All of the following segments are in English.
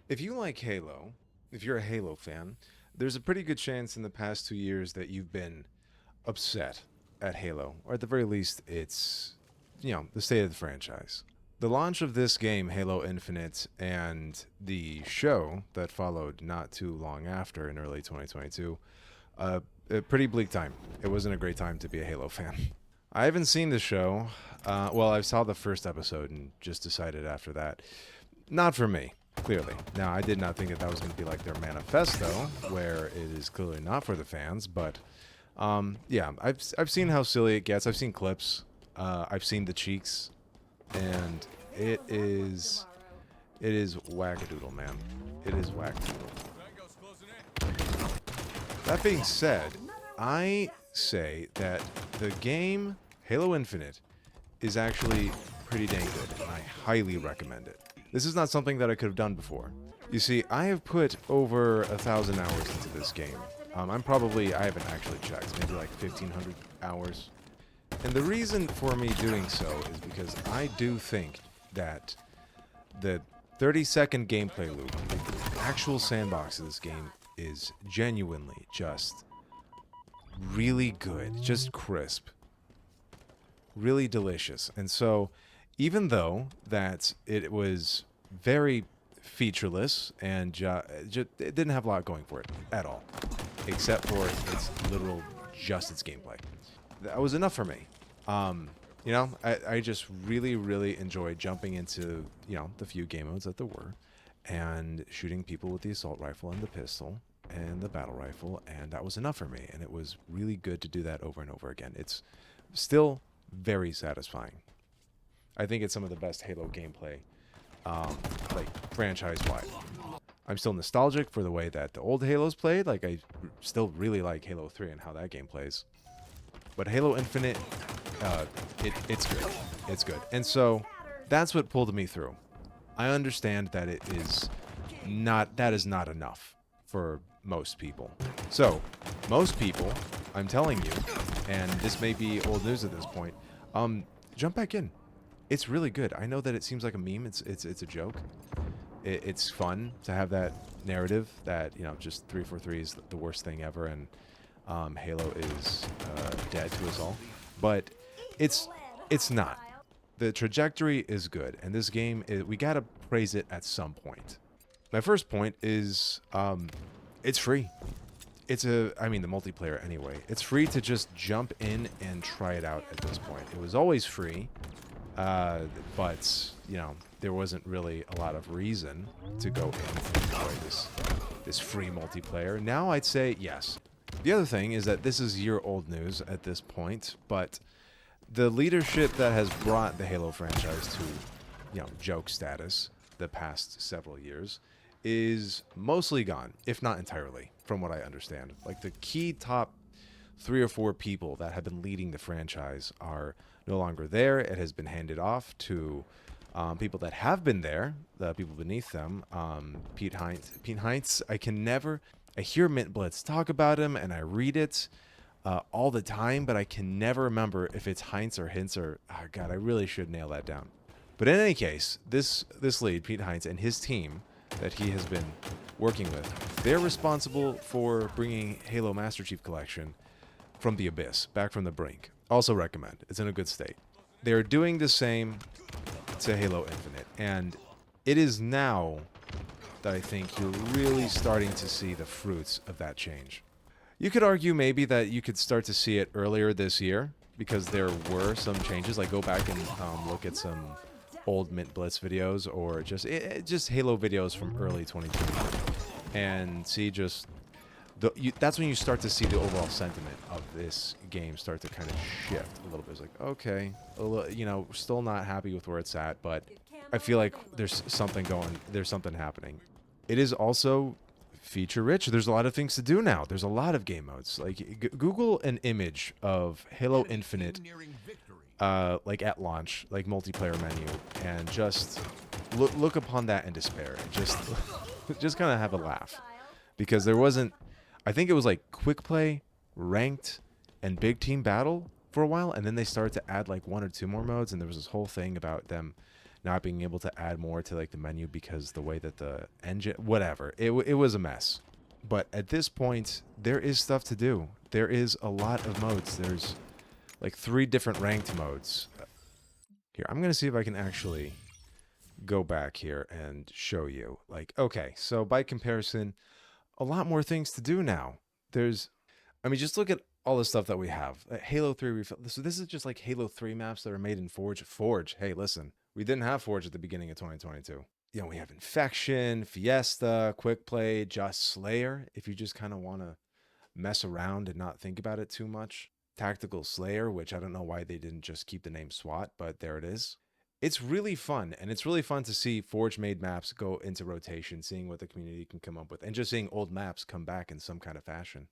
If you like Halo, if you're a Halo fan, there's a pretty good chance in the past 2 years that you've been upset at Halo, or at the very least, the state of the franchise. The launch of this game, Halo Infinite, and the show that followed not too long after in early 2022, a pretty bleak time. It wasn't a great time to be a Halo fan. I haven't seen the show. Well, I saw the first episode and just decided after that, not for me. Clearly. Now, I did not think that was going to be like their manifesto, where it is clearly not for the fans. But yeah, I've seen how silly it gets. I've seen clips. I've seen the cheeks, and it is wackadoodle, man. It is wackadoodle. That being said, I say that the game Halo Infinite is actually pretty dang good, and I highly recommend it. This is not something that I could have done before. You see, I have put over 1,000 hours into this game. I haven't actually checked, maybe like 1,500 hours. And the reason for me doing so is because I do think that the 30-second gameplay loop, the actual sandbox of this game, is genuinely just really good, just crisp, really delicious. And so, even though that it was very featureless and it didn't have a lot going for it at all, except for its gameplay. That was enough for me. I just really, really enjoyed jumping into, the few game modes that there were and shooting people with the assault rifle and the pistol and the battle rifle, and that was enough for me. And it was really good to do that over and over again. It's still very satisfying. I think it's some of the best Halo gameplay, like franchise-wide. I'm still nostalgic for the way that the old Halos played. Like, I still really like Halo 3 and how that game plays. But Halo Infinite, it's good. It's good. And so that's what pulled me through. I understand that that is not enough for most people. So, most people, I'm telling you, and this may be old news at this point, jump back in. It's really good. I know that it seems like a meme. It's a joke. It's fun to have that narrative that just 343 is the worst thing ever, and Halo is dead to us all. But it's not. The trajectory is good, and this game we gotta praise it at some point. My first point is it's free. The multiplayer anyway. It's free to just jump in and try it out at this point. It was always free. But there wasn't really a lot of reason to go in and enjoy this free multiplayer. Now I'd say yes. The other thing is that this is year-old news at this point, but the leadership that has brought the Halo franchise to, joke status the past several years is mostly gone, if not entirely, from what I understand. Like, the key top 3 or 4 people that have been leading the franchise are no longer there. It has been handed off to people that have been there, the people beneath them. Pete Heinz, I hear Mint Blitz talk about him, and I read it all the time, but I can never remember if it's Heinz or Hintz or, oh God, I really should nail that down. But in any case, this lead, Pete Heinz, and his team that he has been working with, they're responsible for bringing Halo Master Chief Collection from the abyss, back from the brink. Also recommend. It's in a good state. They're doing the same to Halo Infinite, and it is now that I think you're really starting to see the fruits of that change. You could argue maybe that you could start to see it earlier this year, because there were some changes. Like, go back and look at some old Mint Blitz videos, or just Halo videos from early 2020, and see that's when you start to see the overall sentiment of this game start to kind of shift a little bit. It's like, okay, still not happy with where it's at, but I feel like there's something happening. It is also feature rich. There's a lot of things to do now. There's a lot of game modes. Like, Google an image of Halo Infinite, like at launch, like multiplayer menu, and just look upon that in despair, and just kind of have a laugh, because there wasn't. I think it was like quick play, ranked, and big team battle for a while, and then they started to add like 1 or 2 more modes, and there was this whole thing about them not being able to add more to like the menu because the way that the engine, whatever, it was a mess. But at this point, there is stuff to do. There is a lot of modes. There's like 3 different ranked modes. Here, I'm going to see if I can actually go back here and show you. Like, okay, so by comparison, a lot more things to do now. I mean, just look at all the stuff that we have. Halo 3, so this is just like Halo 3 maps that are made in Forge. Forge, hey, listen, we didn't have Forge at the beginning of 2022. You know, we have Infection, Fiesta, Quick Play, Just Slayer, if you just kind of want to mess around and not think about it too much. Tactical Slayer, which I don't know why they didn't just keep the name SWAT, but there it is. It's really fun, and it's really fun to see Forge-made maps go into rotation, seeing what the community can come up with, and just seeing old maps come back in some kind of fashion.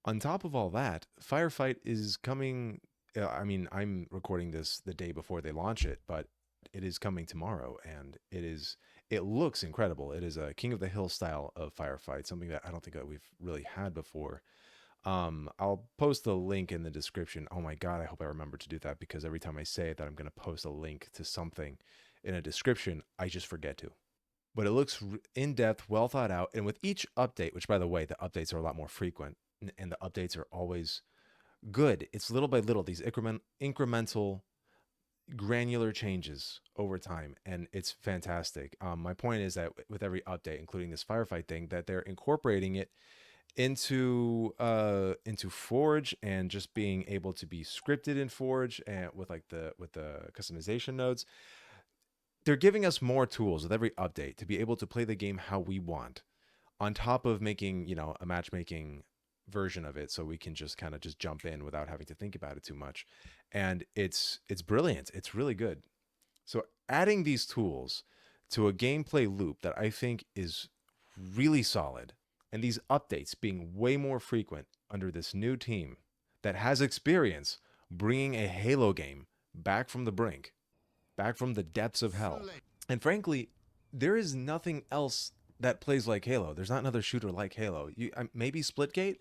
On top of all that, Firefight is coming. I mean, I'm recording this the day before they launch it, but it is coming tomorrow, and it looks incredible. It is a King of the Hill style of Firefight, something that I don't think that we've really had before. I'll post the link in the description. Oh my god, I hope I remember to do that, because every time I say that I'm going to post a link to something in a description, I just forget to. But it looks in-depth, well thought out, and with each update, which by the way, the updates are a lot more frequent, and the updates are always good. It's little by little, these incremental, granular changes over time, and it's fantastic. My point is that with every update, including this Firefight thing, that they're incorporating it into Forge, and just being able to be scripted in Forge, and with the customization nodes. They're giving us more tools with every update to be able to play the game how we want, on top of making, you know, a matchmaking version of it, so we can just kind of just jump in without having to think about it too much. And it's brilliant. It's really good. So adding these tools to a gameplay loop that I think is really solid, and these updates being way more frequent under this new team that has experience bringing a Halo game back from the brink, back from the depths of hell. And frankly, there is nothing else that plays like Halo. There's not another shooter like Halo. Maybe Splitgate,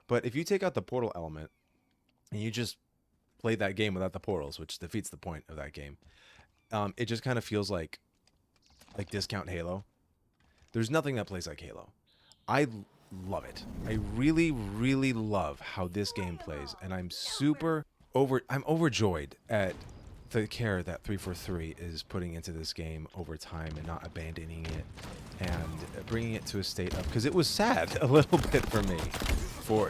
but if you take out the portal element and you just play that game without the portals, which defeats the point of that game, it just kind of feels like discount Halo. There's nothing that plays like Halo. I love it. I really, really love how this game plays, and I'm overjoyed at the care that 343 is putting into this game over time, and not abandoning it and bringing it to a state of, because it was sad a little bit for me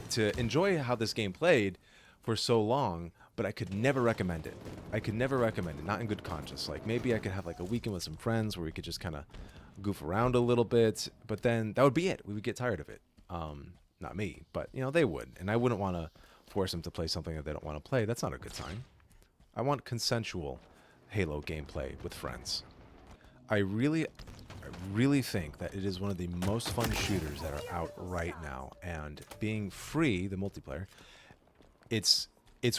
to enjoy how this game played for so long, but I could never recommend it. I could never recommend it, not in good conscience. Like, maybe I could have like a weekend with some friends where we could just kind of goof around a little bit, but then that would be it. We would get tired of it. Not me, but you know, they would, and I wouldn't want to force them to play something that they don't want to play. That's not a good time. I want consensual Halo gameplay with friends. I really think that it is one of the most fun shooters that are out right now, and being free, the multiplayer, it's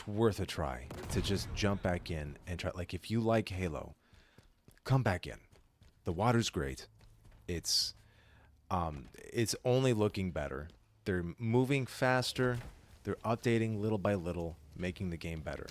worth a try to just jump back in and try. Like, if you like Halo, come back in. The water's great. It's only looking better. They're moving faster. They're updating little by little, making the game better.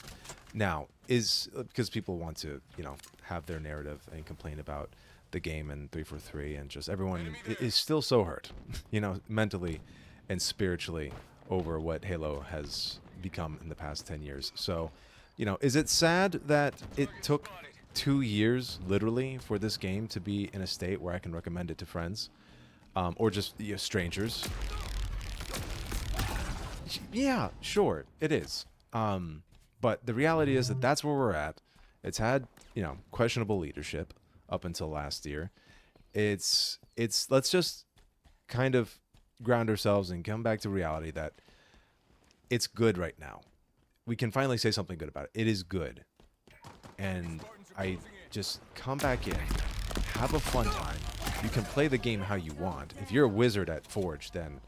Now, is because people want to, you know, have their narrative and complain about the game and 343, and just everyone is still so hurt, you know, mentally and spiritually over what Halo has become in the past 10 years. So, you know, is it sad that it took 2 years, literally, for this game to be in a state where I can recommend it to friends, or just, you know, strangers? Yeah, sure, it is. But the reality is that that's where we're at. It's had, you know, questionable leadership up until last year. It's let's just kind of ground ourselves and come back to reality that it's good right now. We can finally say something good about it. It is good. And I just come back in, have a fun time. You can play the game how you want. If you're a wizard at Forge, then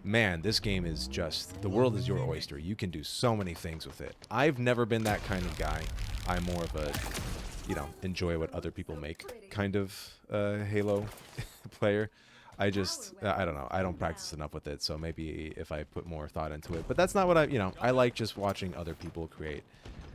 man, this game is just, the world is your oyster. You can do so many things with it. I've never been that kind of guy. I'm more of a, you know, enjoy what other people make kind of Halo player. I don't know. I don't practice enough with it, so maybe if I put more thought into it. But that's not what I like just watching other people create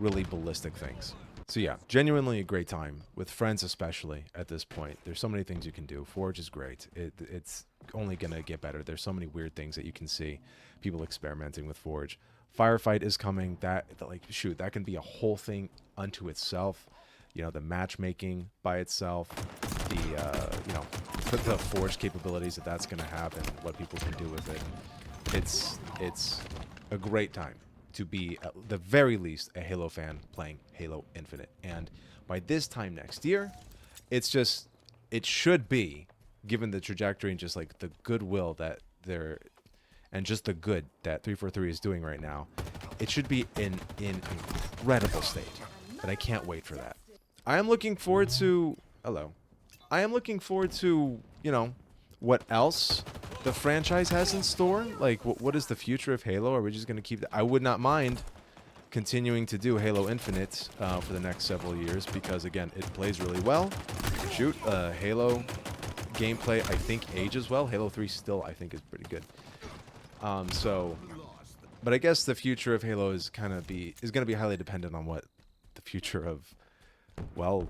really ballistic things. So yeah, genuinely a great time with friends, especially at this point. There's so many things you can do. Forge is great. It's only gonna get better. There's so many weird things that you can see, people experimenting with Forge. Firefight is coming. Like shoot, that can be a whole thing unto itself. You know, the matchmaking by itself, the you know, the Forge capabilities that that's gonna have and what people can do with it. It's a great time to be, at the very least, a Halo fan playing Halo Infinite. And by this time next year, it's just, it should be, given the trajectory and just like the goodwill that they're, and just the good that 343 is doing right now, it should be in incredible state. And I can't wait for that. I am looking forward to, hello. I am looking forward to, you know, what else the franchise has in store. Like, what is the future of Halo? Are we just going to keep I would not mind continuing to do Halo Infinite for the next several years because, again, it plays really well. Shoot, Halo gameplay, I think, ages well. Halo 3 still, I think, is pretty good. But I guess the future of Halo is going to be highly dependent on what the future of, well,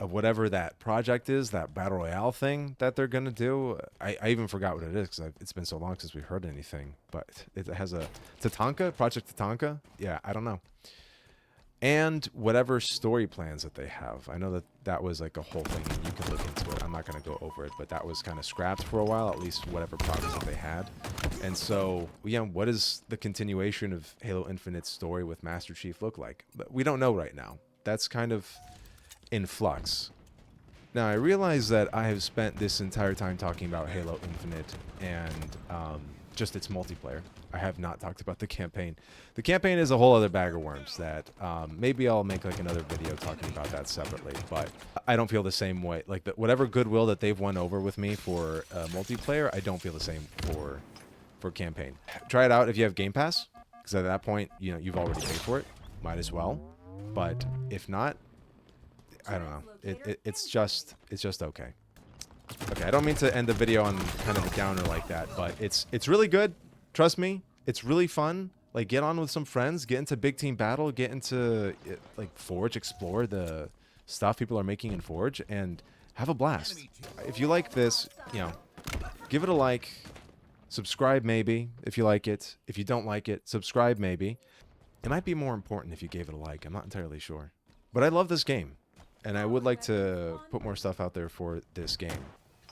of whatever that project is, that Battle Royale thing that they're going to do. I even forgot what it is because it's been so long since we've heard anything. But it has a Tatanka, Project Tatanka. Yeah, I don't know. And whatever story plans that they have. I know that was like a whole thing, and you can look into it. I'm not going to go over it, but that was kind of scrapped for a while, at least whatever progress that they had. And so, yeah, what does the continuation of Halo Infinite's story with Master Chief look like? But we don't know right now. That's kind of in flux. Now, I realize that I have spent this entire time talking about Halo Infinite and just its multiplayer. I have not talked about the campaign. The campaign is a whole other bag of worms that maybe I'll make like another video talking about that separately, but I don't feel the same way. Like whatever goodwill that they've won over with me for multiplayer, I don't feel the same for campaign. Try it out if you have Game Pass, because at that point, you know, you've already paid for it. Might as well. But if not, I don't know. It's just okay. Okay, I don't mean to end the video on kind of a downer like that, but it's really good. Trust me, it's really fun. Like, get on with some friends, get into big team battle, get into like Forge, explore the stuff people are making in Forge, and have a blast. If you like this, you know, give it a like, subscribe maybe if you like it. If you don't like it, subscribe maybe. It might be more important if you gave it a like. I'm not entirely sure, but I love this game. And I would like to put more stuff out there for this game.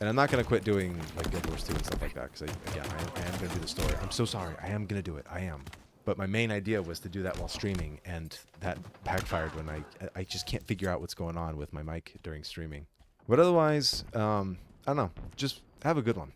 And I'm not going to quit doing like Guild Wars 2 and stuff like that. Because, again, I am going to do the story. I'm so sorry. I am going to do it. I am. But my main idea was to do that while streaming. And that backfired when I just can't figure out what's going on with my mic during streaming. But otherwise, I don't know. Just have a good one.